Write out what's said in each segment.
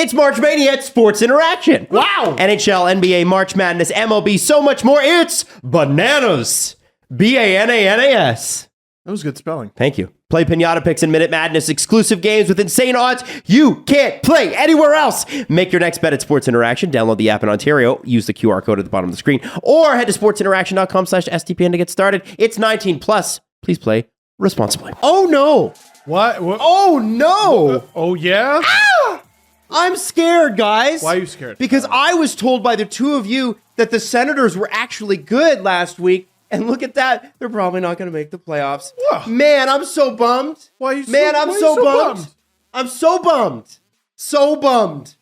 It's March Mania at Sports Interaction. Wow. NHL, NBA, March Madness, MLB, so much more. It's bananas. Bananas. That was good spelling. Thank you. Play Pinata Picks and Minute Madness exclusive games with insane odds you can't play anywhere else. Make your next bet at Sports Interaction. Download the app in Ontario. Use the QR code at the bottom of the screen. Or head to sportsinteraction.com/STPN to get started. It's 18 plus. Please play responsibly. Oh, no. What? Oh, no. Oh, yeah? Ah! I'm scared, guys. Why are you scared? Because I was told by the two of you that the Senators were actually good last week. And look at that. They're probably not going to make the playoffs. Whoa. Man, I'm so bummed. Why are you I'm so bummed. I'm so bummed. So bummed.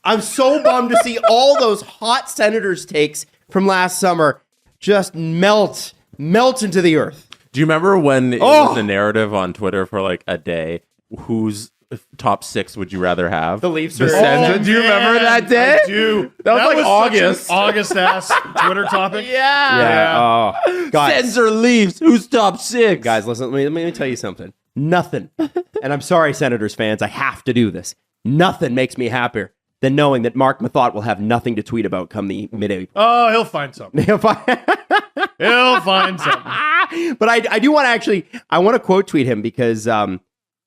I'm so bummed to see all those hot Senators takes from last summer just melt into the earth. Do you remember when it was the narrative on Twitter for like a day? Whose top six would you rather have? The Leafs The are- Sens. Do you remember that day? I do. That was like August. Such an August-ass Twitter topic. Yeah. Oh, guys, Sens or Leafs? Who's top six? guys, listen. Let me tell you something. Nothing. And I'm sorry, Senators fans. I have to do this. Nothing makes me happier than knowing that Mark Mathot will have nothing to tweet about come the mid-April. Oh, he'll find something. He'll find something. But I do want to I want to quote tweet him because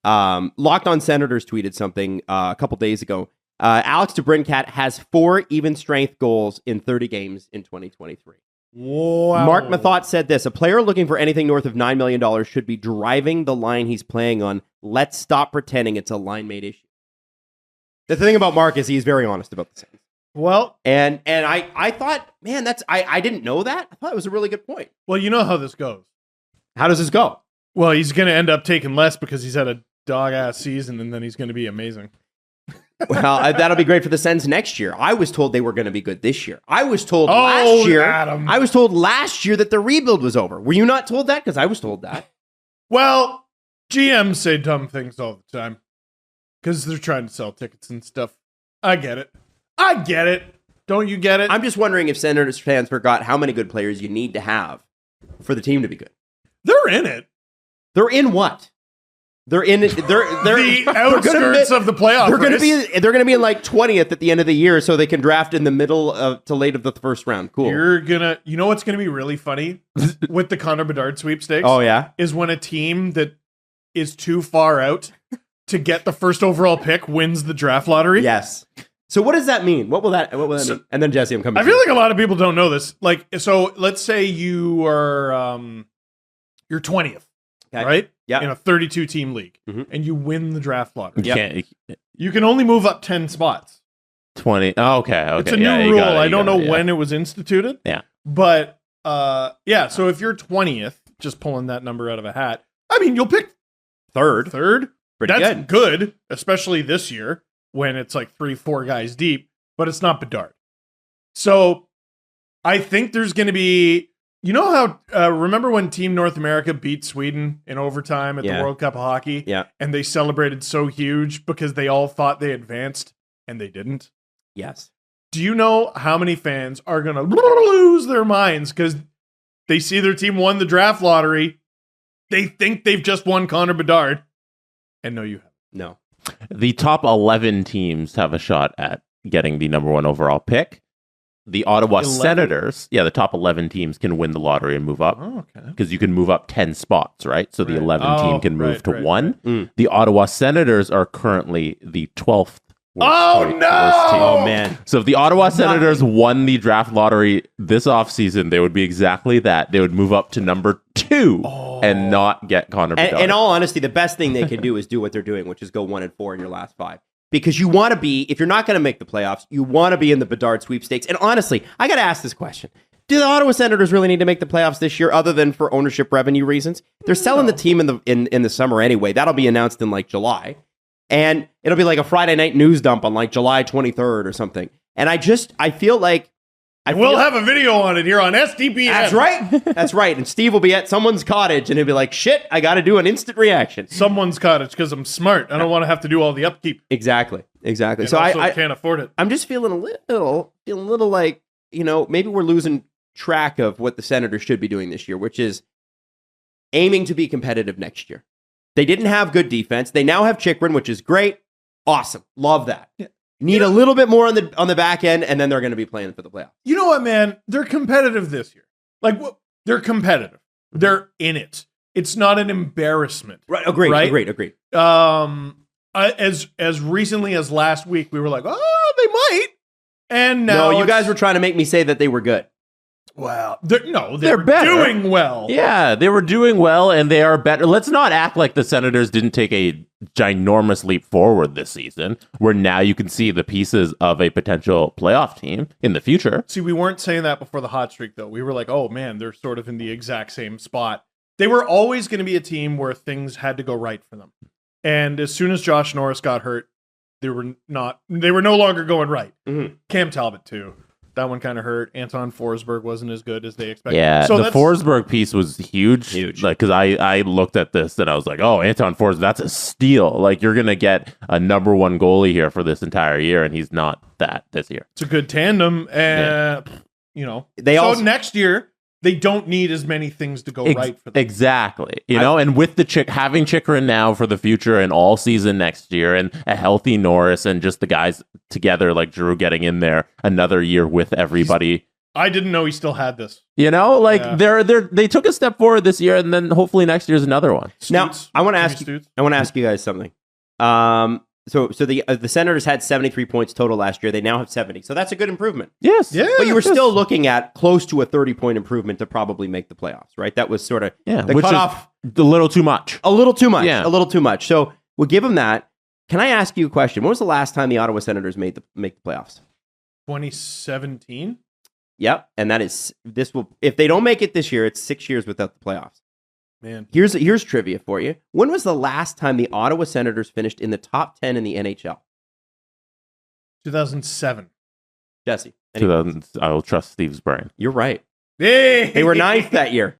Locked On Senators tweeted something a couple days ago. Alex DeBrincat has 4 even strength goals in 30 games in 2023. Wow. Mark Mathot said this: a player looking for anything north of $9 million should be driving the line he's playing on. Let's stop pretending it's a line-made issue. The thing about Mark is he's very honest about the sentence. Well, and I thought, man, I didn't know that. I thought it was a really good point. well, you know how this goes. How does this go? Well, he's going to end up taking less because he's had a dog-ass season, and then he's going to be amazing. Well, that'll be great for the Sens next year. I was told they were going to be good this year. I was told Adam. I was told last year that the rebuild was over. Were you not told that? Because I was told that. Well, GMs say dumb things all the time because they're trying to sell tickets and stuff. I get it. Don't you get it? I'm just wondering if Senators fans forgot how many good players you need to have for the team to be good. They're in it. They're in what? They're in it. They're The outskirts of the playoff They're going to race. be. They're going to be in like 20th at the end of the year, so they can draft in the middle to late of the first round. Cool. You know what's gonna be really funny with the Connor Bedard sweepstakes? Oh yeah, is when a team that is too far out to get the first overall pick wins the draft lottery. yes. So what does that mean? What will that mean? And then Jesse, I'm coming. I feel like a lot of people don't know this. Like, so let's say you are you're 20th, Okay. right? Yeah. In a 32 team league, Mhm. and you win the draft lottery. You can't. You can only move up 10 spots. 20. Oh, okay. It's a new rule. I don't know when it was instituted. Yeah. But yeah. So if you're 20th, just pulling that number out of a hat, I mean, you'll pick third. Pretty That's good. good, especially this year when it's like 3-4 guys deep. But it's not Bedard. So I think there's going to be. You know how, remember when Team North America beat Sweden in overtime at the World Cup of Hockey? Yeah. And they celebrated so huge because they all thought they advanced and they didn't? Yes. Do you know how many fans are going to lose their minds because they see their team won the draft lottery? They think they've just won Connor Bedard. And no, you haven't. No. The top 11 teams have a shot at getting the number 1 overall pick. The Ottawa 11? Senators, the top 11 teams can win the lottery and move up. Oh, okay. Because you can move up 10 spots, right? So the Right. 11 team can move right, to right, 1. right. The Ottawa Senators are currently the 12th worst Oh, team. no! Oh man. So if the Ottawa Senators won the draft lottery this offseason, they would be exactly that. They would move up to number 2 and not get Connor Bedard. In all honesty, the best thing they can do is do what they're doing, which is go 1-4 in your last 5. Because you want to be, if you're not going to make the playoffs, you want to be in the Bedard sweepstakes. And honestly, I got to ask this question. Do the Ottawa Senators really need to make the playoffs this year other than for ownership revenue reasons? They're selling the team in the summer anyway. That'll be announced in like July. And it'll be like a Friday night news dump on like July 23rd or something. And I feel like We'll have a video on it here on SDP. That's right. That's right. And Steve will be at someone's cottage and he'll be like, shit, I got to do an instant reaction. Someone's cottage because I'm smart. I don't want to have to do all the upkeep. Exactly. And So also I can't afford it. I'm just feeling a little like, maybe we're losing track of what the Senators should be doing this year, which is aiming to be competitive next year. They didn't have good defense. They now have Chikrin, which is great. Awesome. Love that. Yeah. Need a little bit more on the back end, and then they're going to be playing for the playoffs. You know what, man? They're competitive this year. Like, they're competitive. They're in it. It's not an embarrassment. Right. Agreed. Right? Agreed. As recently as last week, we were like, oh, they might. And now you guys were trying to make me say that they were good. Well, they're better. doing well. Yeah, they were doing well, and they are better. Let's not act like the Senators didn't take a ginormous leap forward this season, where now you can see the pieces of a potential playoff team in the future. See, we weren't saying that before the hot streak, though. We were like, oh, man, they're sort of in the exact same spot. They were always going to be a team where things had to go right for them. And as soon as Josh Norris got hurt, they were no longer going right. Mm-hmm. Cam Talbot, too. That one kind of hurt. Anton Forsberg wasn't as good as they expected. Yeah, so the Forsberg piece was huge. Like, because I looked at this and I was like, oh, Anton Forsberg, that's a steal. Like, you're going to get a number one goalie here for this entire year, and he's not that this year. It's a good tandem. And, next year, they don't need as many things to go right for them. Exactly. And with the having Chikrin now for the future and all season next year, and a healthy Norris, and just the guys together like Drew getting in there another year with everybody. I didn't know he still had this. They took a step forward this year, and then hopefully next year's another one. Now, I want to ask you guys something. So the Senators had 73 points total last year. They now have 70. So that's a good improvement. Yes. Yeah. But you were still looking at close to a 30-point improvement to probably make the playoffs, right? That was sort of the cutoff. A little too much. A little too much. Yeah. A little too much. So we'll give them that. Can I ask you a question? When was the last time the Ottawa Senators make the playoffs? 2017. Yep. And if they don't make it this year, it's 6 years without the playoffs. Man. Here's trivia for you. When was the last time the Ottawa Senators finished in the top 10 in the NHL? 2007. Jesse. 2000. I will trust Steve's brain. You're right. Hey! They were ninth that year.